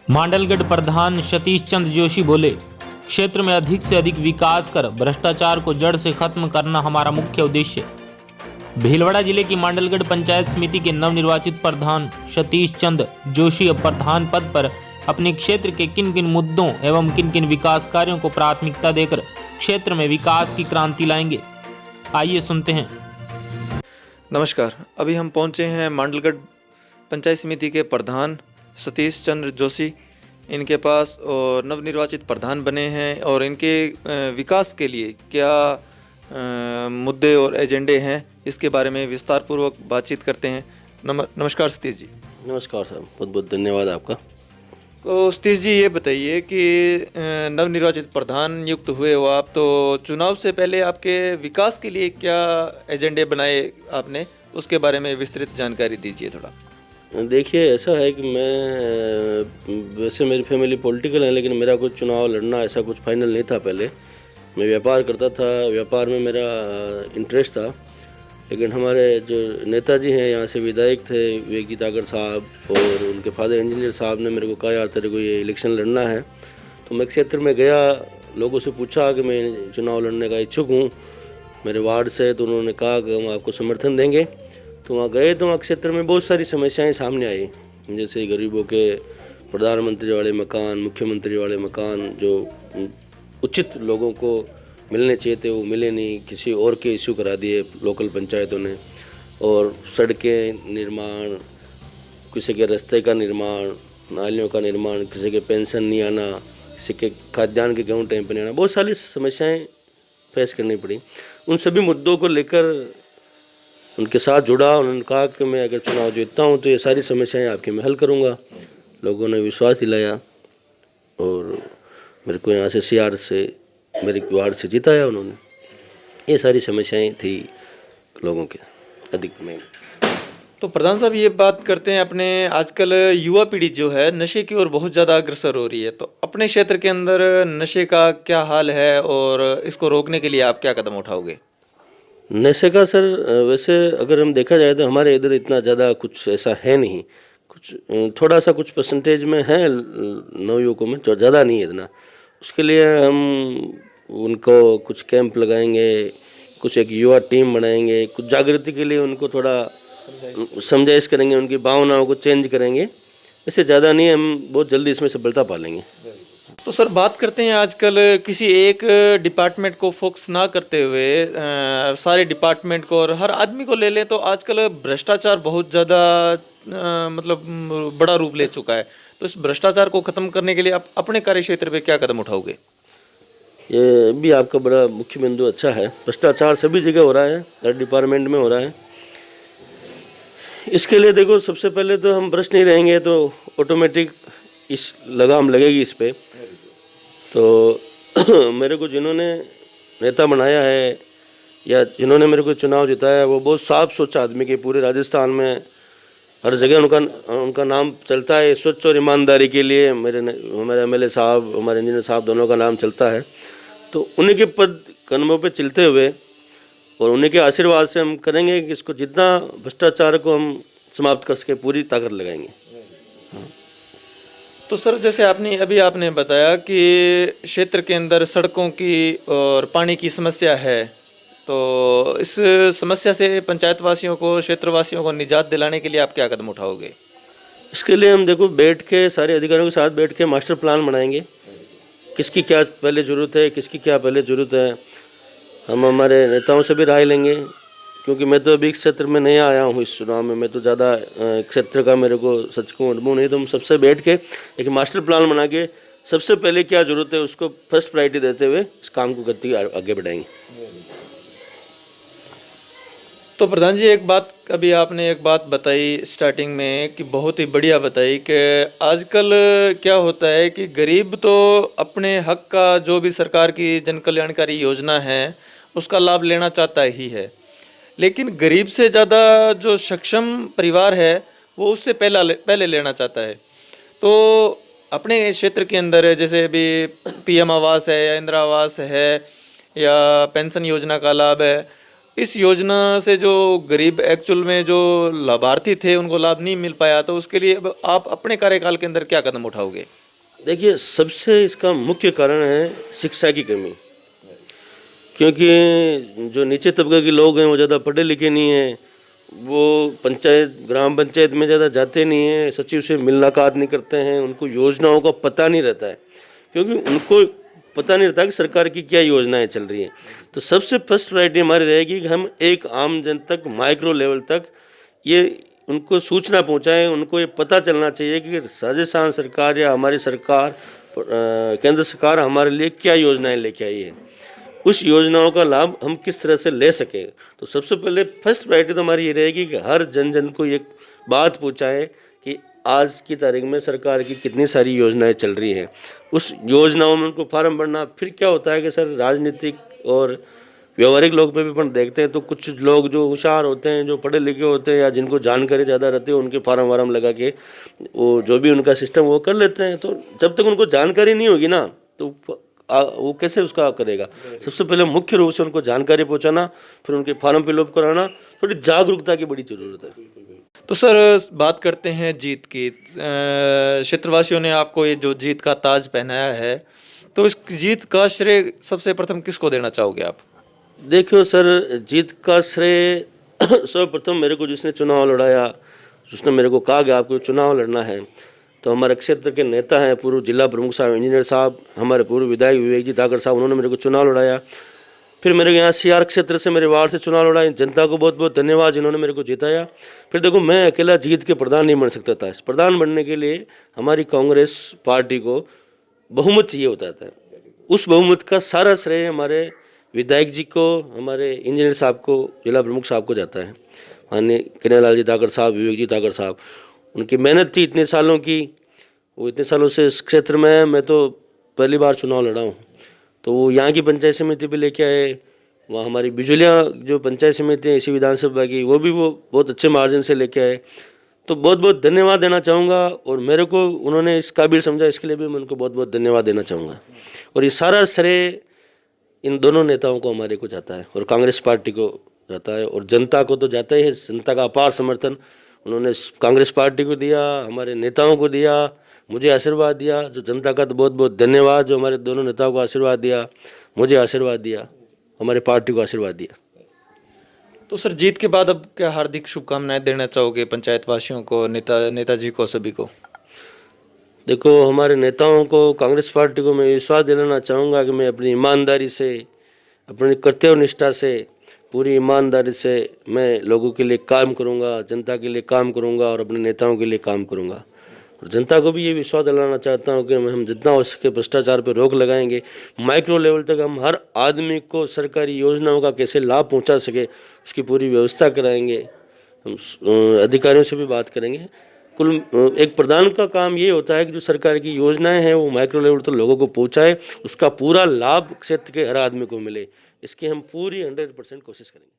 मांडलगढ़ प्रधान सतीश चंद्र जोशी बोले, क्षेत्र में अधिक से अधिक विकास कर भ्रष्टाचार को जड़ से खत्म करना हमारा मुख्य उद्देश्य। भीलवाड़ा जिले की मांडलगढ़ पंचायत समिति के नवनिर्वाचित प्रधान सतीश चंद्र जोशी अब प्रधान पद पर अपने क्षेत्र के किन किन मुद्दों एवं किन किन विकास कार्यों को प्राथमिकता देकर क्षेत्र में विकास की क्रांति लाएंगे। आइए सुनते हैं। नमस्कार, अभी हम पहुंचे हैं मांडलगढ़ पंचायत समिति के प्रधान सतीश चंद्र जोशी इनके पास, और नवनिर्वाचित प्रधान बने हैं और इनके विकास के लिए क्या मुद्दे और एजेंडे हैं इसके बारे में विस्तार पूर्वक बातचीत करते हैं। नमस्कार सतीश जी। नमस्कार सर, बहुत बहुत धन्यवाद आपका। तो सतीश जी, ये बताइए कि नवनिर्वाचित प्रधान नियुक्त हुए हो आप, तो चुनाव से पहले आपके विकास के लिए क्या एजेंडे बनाए आपने, उसके बारे में विस्तृत जानकारी दीजिए थोड़ा। देखिए, ऐसा है कि मैं वैसे मेरी फैमिली पॉलिटिकल है, लेकिन मेरा कुछ चुनाव लड़ना ऐसा कुछ फाइनल नहीं था। पहले मैं व्यापार करता था, व्यापार में मेरा इंटरेस्ट था। लेकिन हमारे जो नेताजी हैं यहाँ से विधायक थे, विवेक तागर साहब, और उनके फादर इंजीनियर साहब ने मेरे को कहा, यार तेरे को ये इलेक्शन लड़ना है। तो मैं क्षेत्र में गया, लोगों से पूछा कि मैं चुनाव लड़ने का इच्छुक हूँ मेरे वार्ड से। तो उन्होंने कहा कि हम आपको समर्थन देंगे। तो वहाँ गए तो वहाँ क्षेत्र में बहुत सारी समस्याएं सामने आई, जैसे गरीबों के प्रधानमंत्री वाले मकान, मुख्यमंत्री वाले मकान जो उचित लोगों को मिलने चाहिए थे वो मिले नहीं, किसी और के इश्यू करा दिए लोकल पंचायतों ने। और सड़कें निर्माण, किसी के रास्ते का निर्माण, नालियों का निर्माण, किसी के पेंशन नहीं आना, किसी के खाद्यान्न के गेहूँ टाइम पर नहीं आना, बहुत सारी समस्याएँ फेस करनी पड़ी। उन सभी मुद्दों को लेकर उनके साथ जुड़ा। उन्होंने कहा कि मैं अगर चुनाव जीतता हूं तो ये सारी समस्याएं आपकी मैं हल करूंगा। लोगों ने विश्वास दिलाया और मेरे को यहाँ से सीआर से, मेरे वार्ड से जिताया उन्होंने। ये सारी समस्याएं थी लोगों के अधिक में। तो प्रधान साहब, ये बात करते हैं अपने, आजकल युवा पीढ़ी जो है नशे की ओर बहुत ज़्यादा अग्रसर हो रही है, तो अपने क्षेत्र के अंदर नशे का क्या हाल है और इसको रोकने के लिए आप क्या कदम उठाओगे? नशे का सर, वैसे अगर हम देखा जाए तो हमारे इधर इतना ज़्यादा कुछ ऐसा है नहीं। कुछ थोड़ा सा कुछ परसेंटेज में है नवयुवकों में, तो ज़्यादा नहीं है इतना। उसके लिए हम उनको कुछ कैंप लगाएंगे, कुछ एक युवा टीम बनाएंगे, कुछ जागृति के लिए उनको थोड़ा समझाइश करेंगे, उनकी भावनाओं को चेंज करेंगे। इससे ज़्यादा नहीं, हम बहुत जल्दी इसमें सफलता पा लेंगे। तो सर, बात करते हैं आजकल किसी एक डिपार्टमेंट को फोकस ना करते हुए सारे डिपार्टमेंट को और हर आदमी को ले लें, तो आजकल भ्रष्टाचार बहुत ज़्यादा बड़ा रूप ले चुका है। तो इस भ्रष्टाचार को ख़त्म करने के लिए आप अपने कार्य क्षेत्र पे क्या कदम उठाओगे? ये भी आपका बड़ा मुख्य बिंदु अच्छा है। भ्रष्टाचार सभी जगह हो रहा है, हर डिपार्टमेंट में हो रहा है। इसके लिए देखो, सबसे पहले तो हम भ्रष्ट नहीं रहेंगे तो ऑटोमेटिक इस लगाम लगेगी इस पे। तो मेरे को जिन्होंने नेता बनाया है या जिन्होंने मेरे को चुनाव जिताया है, वो बहुत साफ सोच आदमी के, पूरे राजस्थान में हर जगह उनका नाम चलता है स्वच्छ और ईमानदारी के लिए। हमारे एमएलए साहब, हमारे इंजीनियर साहब, दोनों का नाम चलता है। तो उन्हीं के पद कदमों पे चलते हुए और उन्हीं के आशीर्वाद से हम करेंगे कि इसको जितना भ्रष्टाचार को हम समाप्त कर सके, पूरी ताकत लगाएंगे। तो सर, जैसे आपने बताया कि क्षेत्र के अंदर सड़कों की और पानी की समस्या है, तो इस समस्या से पंचायत वासियों को, क्षेत्रवासियों को निजात दिलाने के लिए आप क्या कदम उठाओगे? इसके लिए हम देखो, बैठ के सारे अधिकारियों के साथ बैठ के मास्टर प्लान बनाएंगे, किसकी क्या पहले ज़रूरत है, किसकी क्या पहले ज़रूरत है। हम हमारे नेताओं से भी राय लेंगे, क्योंकि मैं तो अभी क्षेत्र में नहीं आया हूँ इस चुनाव में। मैं तो ज़्यादा क्षेत्र का मेरे को सच को अनुभव नहीं। तो हम सबसे बैठ के एक मास्टर प्लान बना के सबसे पहले क्या ज़रूरत है उसको फर्स्ट प्रायोरिटी देते हुए इस काम को करते हुए आगे बढ़ाएंगे। तो प्रधान जी, आपने एक बात बताई स्टार्टिंग में कि बहुत ही बढ़िया बताई कि आजकल क्या होता है कि गरीब तो अपने हक का, जो भी सरकार की जन कल्याणकारी योजना है उसका लाभ लेना चाहता ही है, लेकिन गरीब से ज़्यादा जो सक्षम परिवार है वो उससे पहले लेना चाहता है। तो अपने क्षेत्र के अंदर जैसे अभी पीएम आवास है या इंदिरा आवास है या पेंशन योजना का लाभ है, इस योजना से जो गरीब एक्चुअल में जो लाभार्थी थे उनको लाभ नहीं मिल पाया, तो उसके लिए अब आप अपने कार्यकाल के अंदर क्या कदम उठाओगे? देखिए, सबसे इसका मुख्य कारण है शिक्षा की कमी, क्योंकि जो नीचे तबके के लोग हैं वो ज़्यादा पढ़े लिखे नहीं हैं, वो पंचायत ग्राम पंचायत में ज़्यादा जाते नहीं हैं, सचिव से मुलाकात नहीं करते हैं, उनको योजनाओं का पता नहीं रहता है, क्योंकि उनको पता नहीं रहता कि सरकार की क्या योजनाएं चल रही हैं। तो सबसे फर्स्ट प्रायोरिटी हमारी रहेगी कि हम एक आम जन तक, माइक्रो लेवल तक ये उनको सूचना पहुंचाएं, उनको ये पता चलना चाहिए कि राजस्थान सरकार या हमारी सरकार, केंद्र सरकार हमारे लिए क्या योजनाएं लेके आई है, उस योजनाओं का लाभ हम किस तरह से ले सकें। तो सबसे पहले फर्स्ट प्रायोरिटी तो हमारी ये रहेगी कि हर जन जन को ये बात पहुंचाएं कि आज की तारीख में सरकार की कितनी सारी योजनाएं चल रही हैं, उस योजनाओं में उनको फार्म भरना। फिर क्या होता है कि सर, राजनीतिक और व्यवहारिक लोग पे भी अपन देखते हैं तो कुछ लोग जो होशियार होते हैं, जो पढ़े लिखे होते हैं या जिनको जानकारी ज़्यादा रहती है, उनके फार्म वार्म लगा के वो जो भी उनका सिस्टम वो कर लेते हैं। तो जब तक उनको जानकारी नहीं होगी ना, तो वो कैसे उसका करेगा। सबसे पहले मुख्य रूप से उनको जानकारी पहुंचाना, फिर उनके फार्म फिलअप कराना, थोड़ी जागरूकता की बड़ी ज़रूरत है। तो सर, बात करते हैं जीत की। क्षेत्रवासियों ने आपको ये जो जीत का ताज पहनाया है, तो इस जीत का श्रेय सबसे प्रथम किसको देना चाहोगे आप? देखो सर, जीत का श्रेय सर्वप्रथम मेरे को जिसने चुनाव लड़ाया, जिसने मेरे को कहा कि आपको चुनाव लड़ना है, तो हमारे क्षेत्र के नेता हैं, पूर्व जिला प्रमुख साहब इंजीनियर साहब, हमारे पूर्व विधायक विवेक जी धाकड़ साहब, उन्होंने मेरे को चुनाव लड़ाया। फिर मेरे यहाँ सीआर क्षेत्र से मेरे वार्ड से चुनाव लड़ा, जनता को बहुत बहुत धन्यवाद जिन्होंने मेरे को जिताया। फिर देखो, मैं अकेला जीत के प्रधान नहीं बन सकता था। इस प्रधान बनने के लिए हमारी कांग्रेस पार्टी को बहुमत चाहिए होता था। उस बहुमत का सारा श्रेय हमारे विधायक जी को, हमारे इंजीनियर साहब को, जिला प्रमुख साहब को जाता है, माननीय कन्हैयालाल जी धाकड़ साहब, विवेक जी धाकड़ साहब। उनकी मेहनत थी इतने सालों की, वो इतने सालों से इस क्षेत्र में है। मैं तो पहली बार चुनाव लड़ा हूँ, तो वो यहाँ की पंचायत समिति भी लेके आए, वहाँ हमारी बिजुलिया जो पंचायत समिति है इसी विधानसभा की, वो बहुत अच्छे मार्जिन से लेके आए। तो बहुत बहुत धन्यवाद देना चाहूँगा, और मेरे को उन्होंने इस काबिल समझा, इसके लिए भी मैं उनको बहुत बहुत धन्यवाद देना चाहूँगा। और ये सारा श्रेय इन दोनों नेताओं को हमारे को जाता है, और कांग्रेस पार्टी को जाता है, और जनता को तो जाता ही है। जनता का अपार समर्थन उन्होंने कांग्रेस पार्टी को दिया, हमारे नेताओं को दिया, मुझे आशीर्वाद दिया। जो जनता का तो बहुत बहुत धन्यवाद, जो हमारे दोनों नेताओं को आशीर्वाद दिया, मुझे आशीर्वाद दिया, हमारे पार्टी को आशीर्वाद दिया। तो सर, जीत के बाद अब क्या हार्दिक शुभकामनाएं देना चाहोगे पंचायत वासियों को, नेताजी को, सभी को? देखो, हमारे नेताओं को, कांग्रेस पार्टी को मैं विश्वास दिलाना चाहूँगा कि मैं अपनी ईमानदारी से, अपनी कर्तव्य निष्ठा से, पूरी ईमानदारी से मैं लोगों के लिए काम करूँगा, जनता के लिए काम करूँगा, और अपने नेताओं के लिए काम करूँगा। और जनता को भी ये विश्वास दिलाना चाहता हूँ कि हम जितना हो सके भ्रष्टाचार पर रोक लगाएंगे। माइक्रो लेवल तक हम हर आदमी को सरकारी योजनाओं का कैसे लाभ पहुँचा सके, उसकी पूरी व्यवस्था कराएंगे। हम अधिकारियों से भी बात करेंगे। कुल एक प्रधान का काम ये होता है कि जो सरकार की योजनाएं हैं वो माइक्रो लेवल तक लोगों को पहुंचाए, उसका पूरा लाभ क्षेत्र के हर आदमी को मिले। इसकी हम पूरी 100% कोशिश करेंगे।